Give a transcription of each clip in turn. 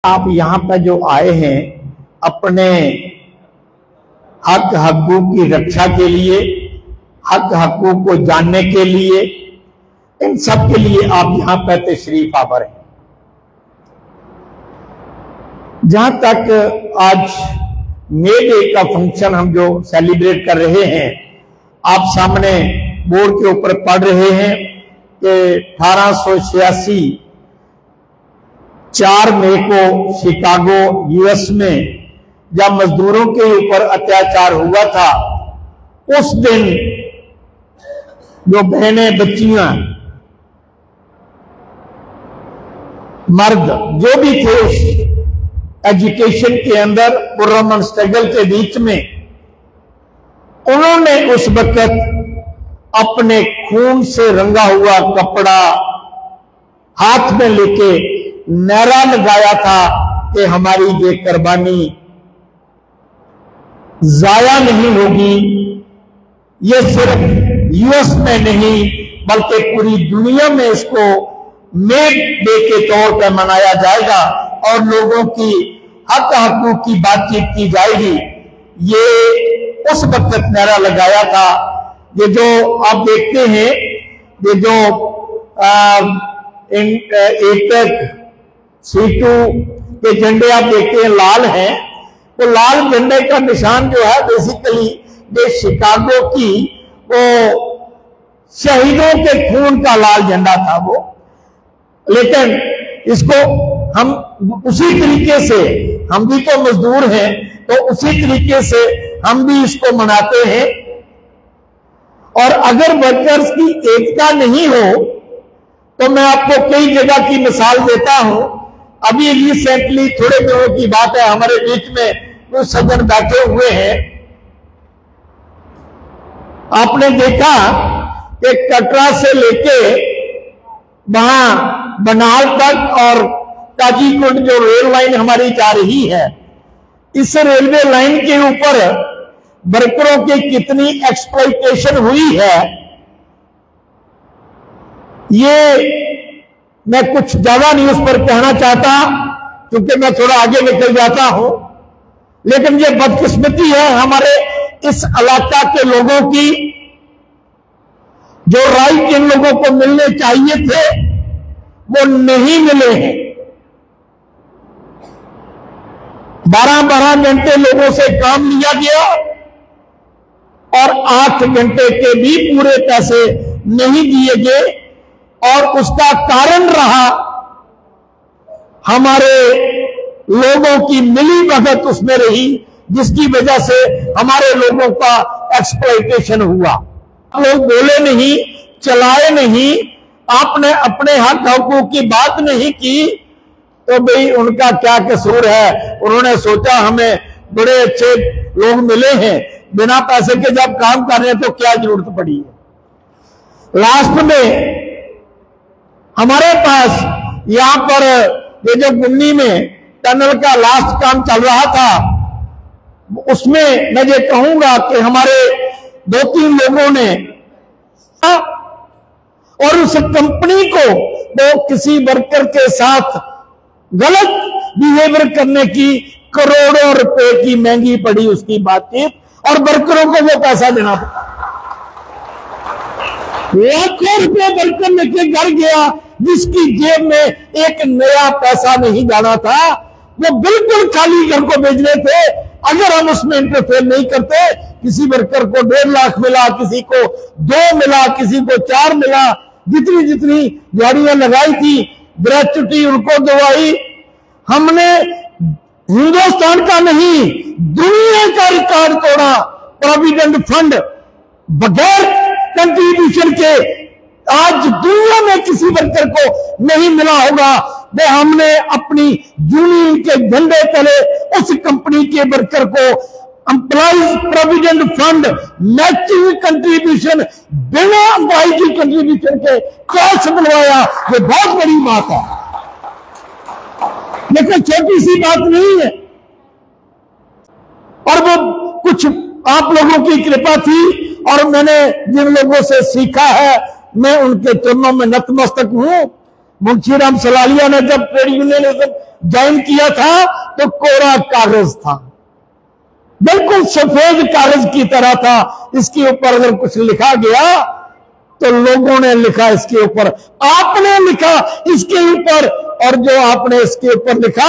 आप यहाँ पर जो आए हैं अपने हक हकूक की रक्षा के लिए, हक हकूक को जानने के लिए, इन सब के लिए आप यहाँ पर तशरीफ आवर हैं। जहां तक आज मे डे का फंक्शन हम जो सेलिब्रेट कर रहे हैं, आप सामने बोर्ड के ऊपर पढ़ रहे हैं कि 1886 4 मई को शिकागो यूएस में जब मजदूरों के ऊपर अत्याचार हुआ था, उस दिन जो बहनें, बच्चियां, मर्द जो भी थे उस एजुकेशन के अंदर पुरअमन स्ट्रगल के बीच में, उन्होंने उस वक्त अपने खून से रंगा हुआ कपड़ा हाथ में लेके नारा लगाया था कि हमारी ये कुर्बानी जाया नहीं होगी। ये सिर्फ यूएस में नहीं बल्कि पूरी दुनिया में इसको मे डे के तौर पर मनाया जाएगा और लोगों की हक हकूक की बातचीत की जाएगी। ये उस वक्त नारा लगाया था। ये जो आप देखते हैं, ये जो एपेक C2 के झंडे आप देखते हैं लाल हैं, तो लाल झंडे का निशान जो है बेसिकली ये शिकागो की वो शहीदों के खून का लाल झंडा था वो। लेकिन इसको हम उसी तरीके से, हम भी तो मजदूर हैं, तो उसी तरीके से हम भी इसको मनाते हैं। और अगर वर्कर्स की एकता नहीं हो तो मैं आपको कई जगह की मिसाल देता हूं। अभी रिसेंटली थोड़े दिनों की बात है, हमारे बीच में कुछ सज्जन बैठे हुए हैं, आपने देखा कि कटरा से लेके वहां बनाल तक और काजीकुंड जो रेल लाइन हमारी जा रही है, इस रेलवे लाइन के ऊपर वर्करों की कितनी एक्सप्लॉइटेशन हुई है, ये मैं कुछ ज्यादा नहीं उस पर कहना चाहता क्योंकि मैं थोड़ा आगे निकल जाता हूं। लेकिन ये बदकिस्मती है हमारे इस इलाका के लोगों की, जो राइट इन लोगों को मिलने चाहिए थे वो नहीं मिले हैं। 12-12 घंटे लोगों से काम लिया गया और 8 घंटे के भी पूरे पैसे नहीं दिए गए, और उसका कारण रहा हमारे लोगों की मिली भगत उसमें रही, जिसकी वजह से हमारे लोगों का एक्सप्लॉइटेशन हुआ। लोग बोले नहीं, चलाए नहीं, आपने अपने हक हकूक की बात नहीं की, तो भाई उनका क्या कसूर है। उन्होंने सोचा हमें बड़े अच्छे लोग मिले हैं, बिना पैसे के जब काम कर रहे हैं तो क्या जरूरत पड़ी है। लास्ट में हमारे पास यहां पर ये जो गुन्नी में टनल का लास्ट काम चल रहा था, उसमें मैं ये कहूंगा कि हमारे 2-3 लोगों ने और उस कंपनी को वो किसी वर्कर के साथ गलत बिहेवियर करने की करोड़ों रुपए की महंगी पड़ी उसकी बातचीत, और वर्करों को वो पैसा देना पड़ा। लाखों रुपए वर्कर लेके घर गया, जिसकी जेब में एक नया पैसा नहीं जाना था। वो बिल्कुल खाली घर को भेजने थे। अगर हम उसमें इंटरफेयर नहीं करते, किसी वर्कर को 1.5 लाख मिला, किसी को 2 मिला, किसी को 4 मिला, जितनी जितनी दिहाड़ियां लगाई थी ग्रेच्युटी उनको दवाई। हमने हिंदुस्तान का नहीं दुनिया का रिकॉर्ड तोड़ा। प्रोविडेंट फंड बगैर कंट्रीब्यूशन के आज दुनिया में किसी वर्कर को नहीं मिला होगा। वो हमने अपनी यूनियन के झंडे तले उस कंपनी के वर्कर को employees provident fund matching contribution बिना एम्प्लॉय की कंट्रीब्यूशन के कैश मिलवाया। ये बहुत बड़ी बात है, लेकिन छोटी सी बात नहीं है। और वो कुछ आप लोगों की कृपा थी, और मैंने जिन लोगों से सीखा है मैं उनके चरणों में नतमस्तक हूं। मुंशीराम सलालिया ने जब ट्रेड यूनियनिज्म ज्वाइन किया था तो कोरा कागज था, बिल्कुल सफेद कागज की तरह था। इसके ऊपर अगर कुछ लिखा गया तो लोगों ने लिखा इसके ऊपर, आपने लिखा इसके ऊपर, और जो आपने इसके ऊपर लिखा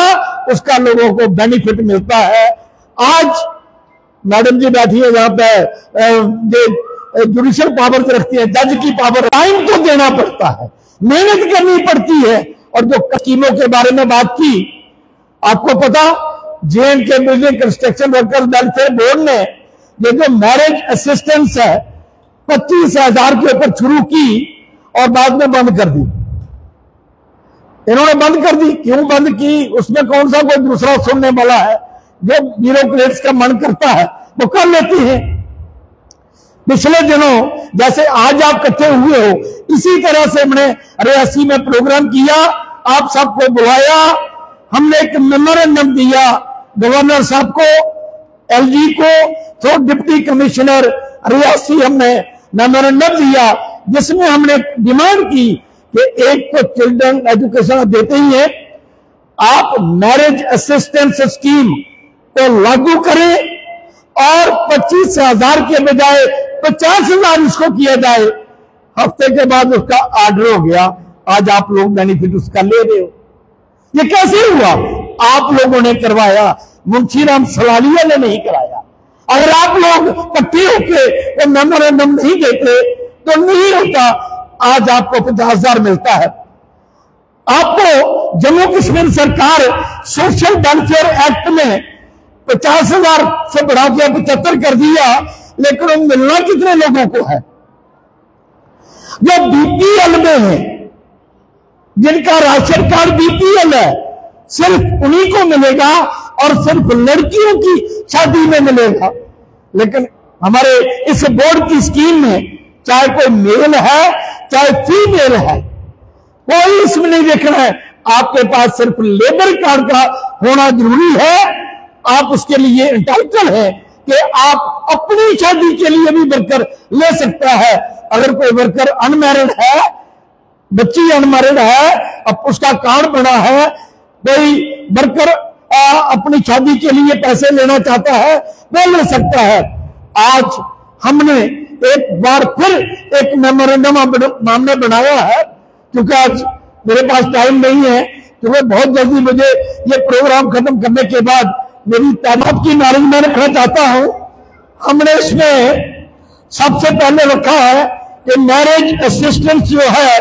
उसका लोगों को बेनिफिट मिलता है। आज मैडम जी बैठी है जहां पे जुडिशियल पावर रखती है, जज की पावर, टाइम तो देना पड़ता है, मेहनत करनी पड़ती है। और जो स्कीमों के बारे में बात की, आपको पता J&K building construction workers welfare board ने ये जो मैरिज असिस्टेंस है 25,000 के ऊपर शुरू की और बाद में बंद कर दी। इन्होंने बंद कर दी, क्यों बंद की? उसमें कौन सा कोई दूसरा सुनने वाला है? जो ब्यूरोक्रेट्स का मन करता है वो कर लेती है। पिछले दिनों जैसे आज आप इकट्ठे हुए हो, इसी तरह से हमने रियासी में प्रोग्राम किया, आप सबको बुलाया, हमने एक मेमोरेंडम दिया गवर्नर साहब को, LG को, तो डिप्टी कमिश्नर रियासी हमने मेमोरेंडम दिया जिसमें हमने डिमांड की कि एक तो चिल्ड्रन एजुकेशन देते ही है, आप मैरिज असिस्टेंस स्कीम को लागू करें और 25,000 के बजाय 50,000 इसको किया जाए। हफ्ते के बाद उसका ऑर्डर हो गया, आज आप लोग बेनिफिट उसका ले रहे हो। ये कैसे हुआ? आप लोगों ने करवाया, मुंशीराम सलालिया ने नहीं कराया। अगर आप लोग इकट्ठे होकर मेमोरेंडम नहीं देते तो नहीं होता। आज आपको 50,000 मिलता है। आपको जम्मू कश्मीर सरकार सोशल वेलफेयर एक्ट में 50,000 से बढ़ा के 75 कर दिया, लेकिन वो मिलना कितने लोगों को है? जो BPL में है, जिनका राशन कार्ड BPL है, सिर्फ उन्हीं को मिलेगा और सिर्फ लड़कियों की शादी में मिलेगा। लेकिन हमारे इस बोर्ड की स्कीम में चाहे कोई मेल है चाहे फीमेल है, कोई इसमें नहीं देखना है। आपके पास सिर्फ लेबर कार्ड का होना जरूरी है। आप उसके लिए इंटाइटल है कि आप अपनी शादी के लिए भी वर्कर ले सकता है। अगर कोई वर्कर अनमैरिड है, बच्ची अनमैरिड है, अब उसका कार्ड बना है, कोई वर्कर अपनी शादी के लिए पैसे लेना चाहता है वो ले सकता है। आज हमने एक बार फिर एक मेमोरेंडम हमने बनाया है, क्योंकि आज मेरे पास टाइम नहीं है, क्योंकि बहुत जल्दी मुझे ये प्रोग्राम खत्म करने के बाद मेरी तारीफ की नॉलेज में रखना चाहता हूं। हमने इसमें सबसे पहले रखा है कि मैरिज असिस्टेंस जो है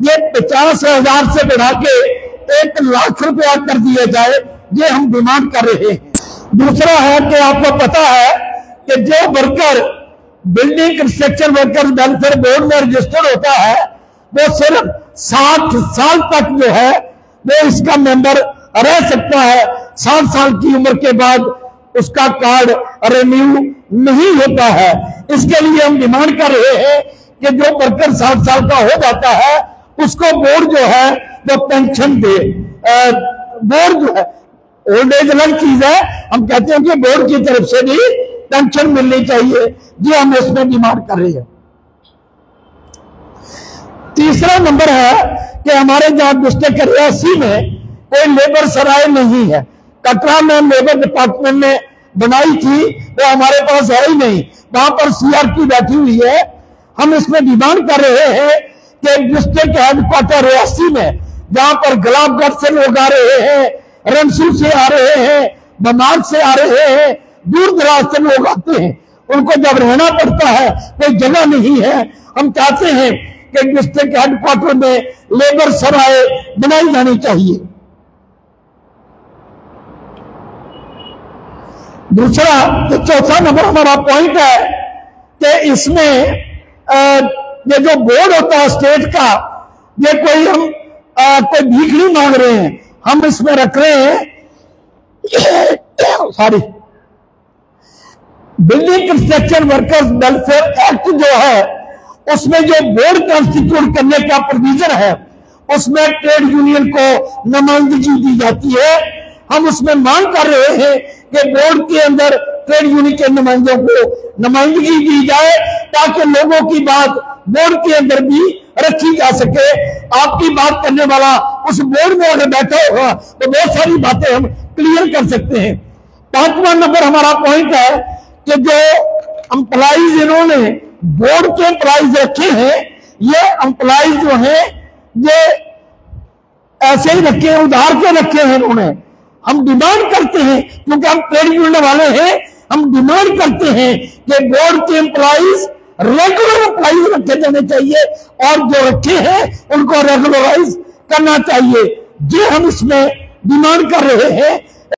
ये 50,000 से बढ़ा के 1 लाख रुपया कर दिया जाए, ये हम डिमांड कर रहे हैं। दूसरा है कि आपको पता है कि जो worker building construction workers welfare board में रजिस्टर्ड होता है वो सिर्फ 60 साल तक जो है वो इसका मेंबर रह सकता है। 60 साल की उम्र के बाद उसका कार्ड रिन्यू नहीं होता है। इसके लिए हम डिमांड कर रहे हैं कि जो वर्कर 60 साल का हो जाता है उसको बोर्ड जो है वो पेंशन दे। बोर्ड जो है, ओल्ड एज अलग चीज है, हम कहते हैं कि बोर्ड की तरफ से भी पेंशन मिलनी चाहिए, जो हम इसमें डिमांड कर रहे हैं। तीसरा नंबर है कि हमारे जहां डिस्ट्रिक्ट रियासी में कोई लेबर सराय नहीं है। कटरा में लेबर डिपार्टमेंट ने बनाई थी, वो हमारे पास है ही नहीं, वहां पर CRP बैठी हुई है। हम इसमें डिमांड कर रहे हैं कि डिस्ट्रिक्ट हेडक्वार्टर रियासी में, जहां पर गुलाबगढ़ से लोग आ रहे हैं, रमसू से आ रहे हैं, बमार से आ रहे हैं, दूर दराज से लोग आते हैं, उनको जब रहना पड़ता है कोई जगह नहीं है। हम चाहते हैं कि डिस्ट्रिक्ट हेडक्वार्टर में लेबर सराय बनाई जानी चाहिए। दूसरा तो चौथा नंबर हमारा पॉइंट है कि इसमें ये जो बोर्ड होता है स्टेट का, ये कोई हम कोई भीख नहीं मांग रहे हैं, हम इसमें रख रहे हैं sorry building construction workers welfare act जो है उसमें जो बोर्ड कॉन्स्टिट्यूट करने का प्रोविजन है उसमें ट्रेड यूनियन को नुमाइंदगी दी जाती है। हम उसमें मांग कर रहे हैं कि बोर्ड के अंदर ट्रेड यूनियन के नुमाइंदों को नुमाइंदगी दी जाए ताकि लोगों की बात बोर्ड के अंदर भी रखी जा सके। आपकी बात करने वाला उस बोर्ड में अगर बैठा होगा तो बहुत सारी बातें हम क्लियर कर सकते हैं। 5वां नंबर हमारा पॉइंट है कि जो एम्प्लॉइज इन्होंने बोर्ड के एम्प्लॉइज रखे हैं, ये एम्प्लॉइज जो हैं ये ऐसे ही रखे हैं, उधार के रखे हैं इन्होंने। हम डिमांड करते हैं, क्योंकि हम ट्रेड यूनियन वाले हैं, हम डिमांड करते हैं कि बोर्ड के एम्प्लॉइज रेगुलर एम्प्लॉइज रखे जाने चाहिए और जो रखे हैं उनको रेगुलराइज करना चाहिए। जो हम इसमें डिमांड कर रहे हैं